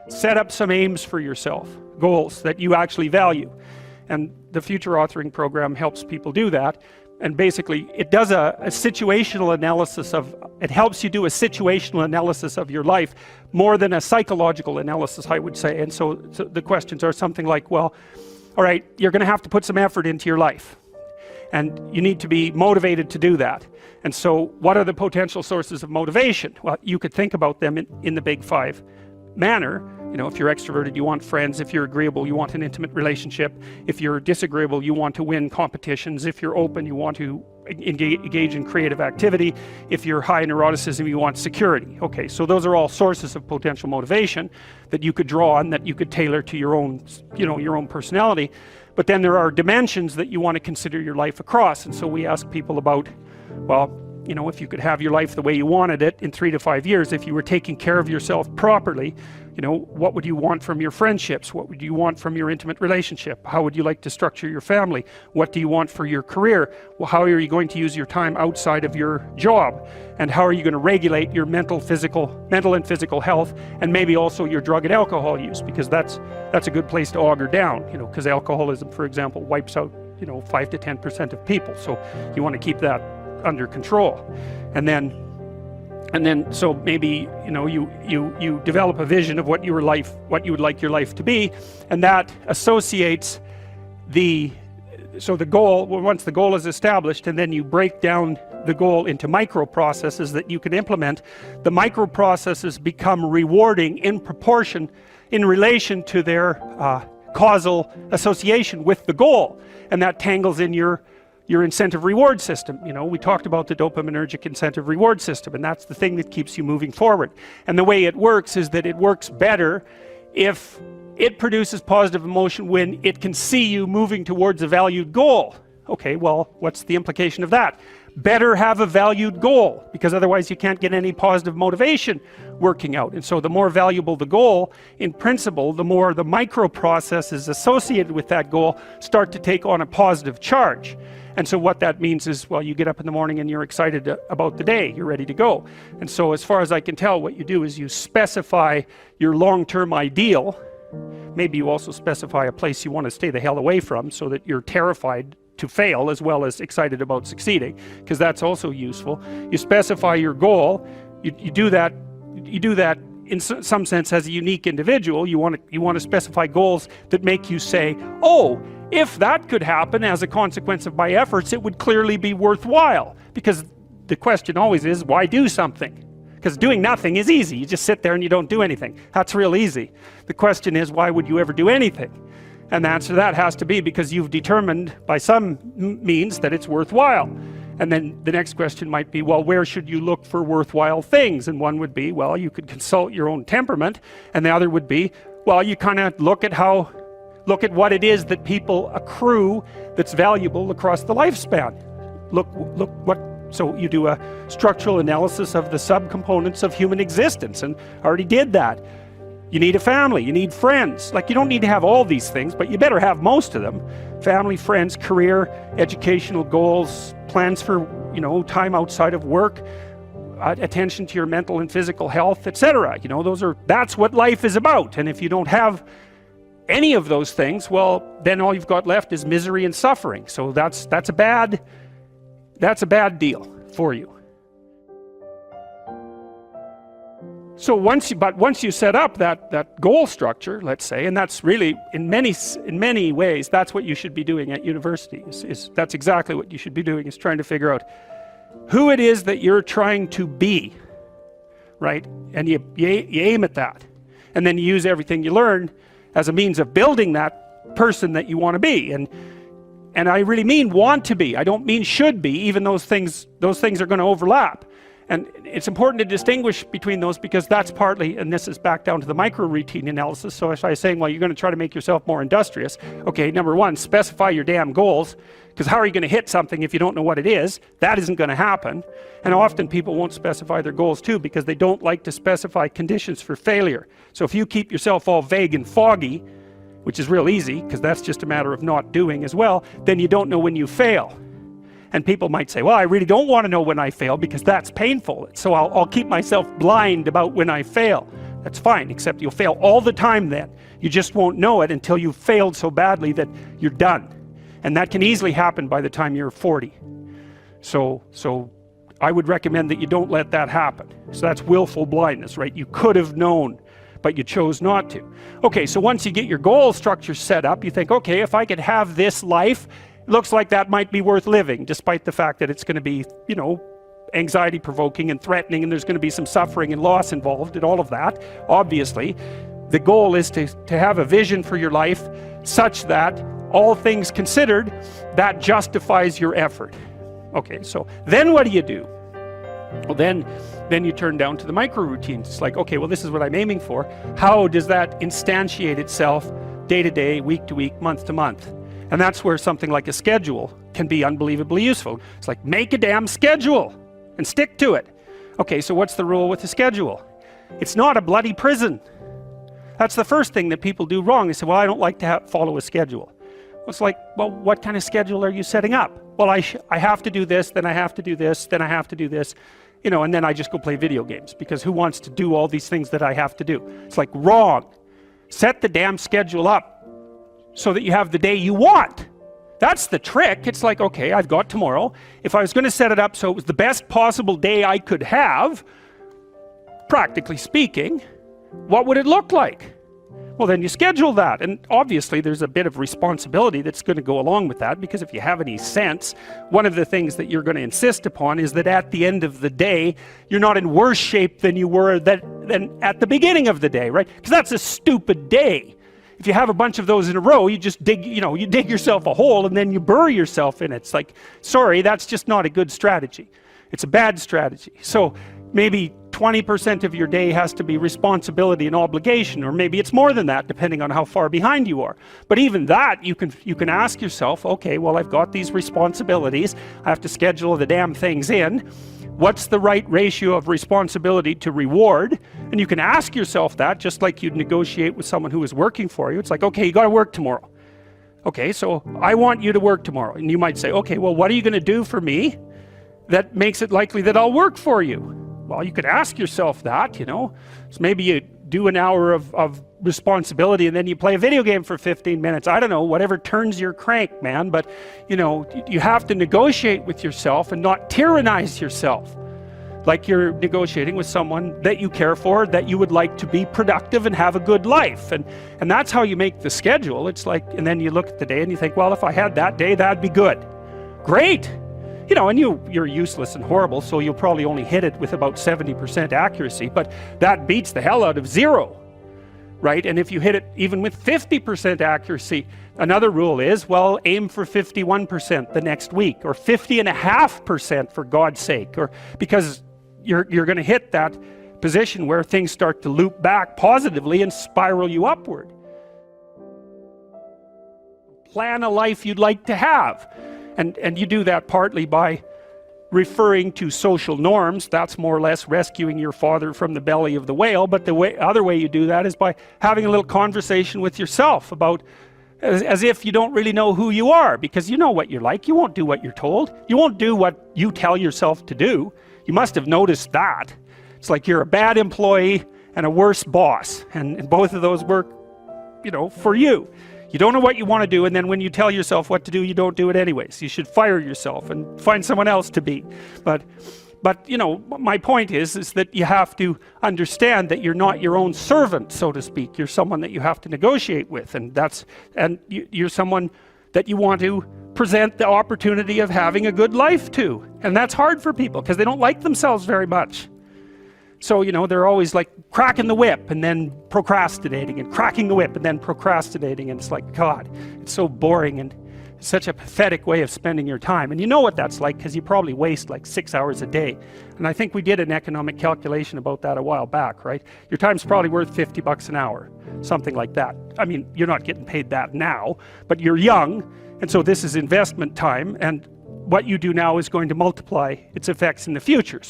set up some aims for yourself, goals that you actually value. And the future authoring program helps people do that. And basically it does a situational analysis of, it helps you do a situational analysis of your life more than a psychological analysis, I would say. And so the questions are something like, well, all right, you're going to have to put some effort into your life and you need to be motivated to do that. And so what are the potential sources of motivation? Well, you could think about them in the big five manner. You know, if you're extroverted, you want friends. If you're agreeable, you want an intimate relationship. If you're disagreeable, you want to win competitions. If you're open, you want to engage in creative activity. If you're high in neuroticism, you want security. Okay, so those are all sources of potential motivation that you could draw on, that you could tailor to your own, you know, your own personality. But then there are dimensions that you want to consider your life across. And so we ask people about, well, you know, if you could have your life the way you wanted it in 3 to 5 years, if you were taking care of yourself properly, you know, what would you want from your friendships? What would you want from your intimate relationship? How would you like to structure your family? What do you want for your career? Well, how are you going to use your time outside of your job? And how are you going to regulate your mental and physical health, and maybe also your drug and alcohol use, because that's a good place to auger down, you know, because alcoholism, for example, wipes out, you know, 5 to 10% of people. So you want to keep that under control. And then so maybe, you know, you develop a vision of what you would like your life to be, and that associates the goal. Well, once the goal is established, and then you break down the goal into micro processes that you can implement, the micro processes become rewarding in proportion, in relation to their causal association with the goal, and that tangles in your incentive reward system. You know, we talked about the dopaminergic incentive reward system, and that's the thing that keeps you moving forward. And the way it works is that it works better if it produces positive emotion when it can see you moving towards a valued goal. Okay, well, what's the implication of that? Better have a valued goal, because otherwise you can't get any positive motivation working out. And so the more valuable the goal, in principle, the more the micro processes associated with that goal start to take on a positive charge. And so what that means is, well, you get up in the morning and you're excited about the day, you're ready to go. And so as far as I can tell, what you do is you specify your long-term ideal. Maybe you also specify a place you want to stay the hell away from, so that you're terrified to fail as well as excited about succeeding, because that's also useful. You specify your goal. You do that in some sense as a unique individual. You want to specify goals that make you say, oh, if that could happen as a consequence of my efforts, it would clearly be worthwhile. Because the question always is, why do something? Because doing nothing is easy. You just sit there and you don't do anything. That's real easy. The question is, why would you ever do anything? And the answer to that has to be because you've determined by some means that it's worthwhile. And then the next question might be, well, where should you look for worthwhile things? And one would be, well, you could consult your own temperament. And the other would be, well, you kind of look at what it is that people accrue that's valuable across the lifespan. So you do a structural analysis of the subcomponents of human existence, and I already did that. You need a family, you need friends. Like, you don't need to have all these things, but you better have most of them. Family, friends, career, educational goals, plans for, you know, time outside of work, attention to your mental and physical health, etc. You know, that's what life is about. And if you don't have any of those things, well, then all you've got left is misery and suffering. So that's a bad deal for you. So once you set up that goal structure, let's say, and that's really in many ways that's what you should be doing at university. That's exactly what you should be doing, is trying to figure out who it is that you're trying to be, right? And you aim at that, and then you use everything you learn as a means of building that person that you want to be. And I really mean want to be. I don't mean should be, even those things are going to overlap. And it's important to distinguish between those, because that's partly, and this is back down to the micro routine analysis. So if I was saying, well, you're going to try to make yourself more industrious. Okay, number one, specify your damn goals, because how are you going to hit something if you don't know what it is? That isn't going to happen. And often people won't specify their goals too, because they don't like to specify conditions for failure. So if you keep yourself all vague and foggy, which is real easy, because that's just a matter of not doing as well, then you don't know when you fail. And people might say, well, I really don't want to know when I fail, because that's painful. So I'll keep myself blind about when I fail. That's fine, except you'll fail all the time then. You just won't know it until you've failed so badly that you're done. And that can easily happen by the time you're 40. So I would recommend that you don't let that happen. So that's willful blindness, right? You could have known, but you chose not to. Okay, so once you get your goal structure set up, you think, okay, if I could have this life, it looks like that might be worth living, despite the fact that it's going to be, you know, anxiety provoking and threatening, and there's going to be some suffering and loss involved and all of that. Obviously, the goal is to have a vision for your life such that, all things considered, that justifies your effort. Okay, so then what do? Well, then you turn down to the micro routines. It's like, okay, well, this is what I'm aiming for. How does that instantiate itself day to day, week to week, month to month? And that's where something like a schedule can be unbelievably useful. It's like, make a damn schedule and stick to it. Okay, so what's the rule with the schedule? It's not a bloody prison. That's the first thing that people do wrong. They say, well, I don't like to follow a schedule. It's like, well, what kind of schedule are you setting up? Well, I have to do this, then I have to do this, then I have to do this, you know, and then I just go play video games, because who wants to do all these things that I have to do? It's like, wrong. Set the damn schedule up so that you have the day you want. That's the trick. It's like, okay, I've got tomorrow. If I was going to set it up so it was the best possible day I could have, practically speaking, what would it look like? Well, then you schedule that, and obviously there's a bit of responsibility that's going to go along with that, because if you have any sense, one of the things that you're going to insist upon is that at the end of the day, you're not in worse shape than you were than at the beginning of the day, right? Because that's a stupid day. If you have a bunch of those in a row, you just dig, you know, you dig yourself a hole and then you bury yourself in it. It's like, sorry, that's just not a good strategy. It's a bad strategy. So maybe 20% of your day has to be responsibility and obligation, or maybe it's more than that, depending on how far behind you are. But even that, you can ask yourself, okay, well, I've got these responsibilities, I have to schedule the damn things in. What's the right ratio of responsibility to reward? And you can ask yourself that, just like you'd negotiate with someone who is working for you. It's like, okay, you got to work tomorrow. Okay, so I want you to work tomorrow. And you might say, okay, well, what are you going to do for me that makes it likely that I'll work for you? Well, you could ask yourself that, you know. So maybe you do an hour of responsibility and then you play a video game for 15 minutes. I don't know, whatever turns your crank, man. But, you know, you have to negotiate with yourself and not tyrannize yourself. Like you're negotiating with someone that you care for, that you would like to be productive and have a good life. And that's how you make the schedule. It's like, and then you look at the day and you think, well, if I had that day, that'd be good. Great. You know, and you're useless and horrible, so you'll probably only hit it with about 70% accuracy, but that beats the hell out of 0, right? And if you hit it even with 50% accuracy, another rule is, well, aim for 51% the next week, or 50.5% for God's sake, or because you're going to hit that position where things start to loop back positively and spiral you upward. Plan a life you'd like to have. And you do that partly by referring to social norms. That's more or less rescuing your father from the belly of the whale. But the other way you do that is by having a little conversation with yourself about, as if you don't really know who you are, because you know what you're like. You won't do what you're told. You won't do what you tell yourself to do. You must have noticed that. It's like you're a bad employee and a worse boss, and both of those work, you know, for you. You don't know what you want to do, and then when you tell yourself what to do, you don't do it anyways. You should fire yourself and find someone else to be. But you know, my point is that you have to understand that you're not your own servant, so to speak. You're someone that you have to negotiate with, and you're someone that you want to present the opportunity of having a good life to. And that's hard for people because they don't like themselves very much. So, you know, they're always like cracking the whip and then procrastinating, and cracking the whip and then procrastinating. And it's like, God, it's so boring and such a pathetic way of spending your time. And you know what that's like, because you probably waste like 6 hours a day. And I think we did an economic calculation about that a while back, right? Your time's probably worth $50 an hour, something like that. I mean, you're not getting paid that now, but you're young, and so this is investment time, and what you do now is going to multiply its effects in the future.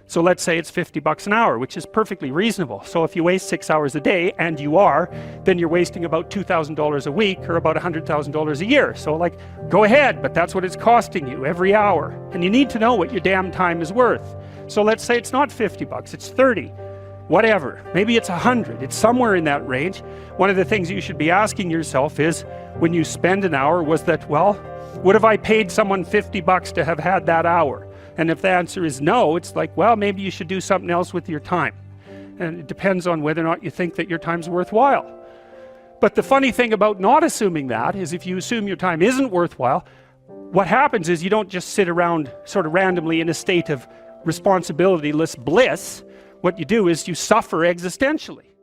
So let's say it's $50 an hour, which is perfectly reasonable. So if you waste 6 hours a day, and you are, then you're wasting about $2,000 a week, or about $100,000 a year. So like, go ahead, but that's what it's costing you every hour. And you need to know what your damn time is worth. So let's say it's not $50, it's 30. whatever, maybe it's 100, it's somewhere in that range. One of the things you should be asking yourself is, when you spend an hour, was that, well, would have I paid someone $50 to have had that hour? And if the answer is no, it's like, well, maybe you should do something else with your time. And it depends on whether or not you think that your time's worthwhile. But the funny thing about not assuming that is, if you assume your time isn't worthwhile, what happens is you don't just sit around sort of randomly in a state of responsibility-less bliss. What you do is you suffer existentially.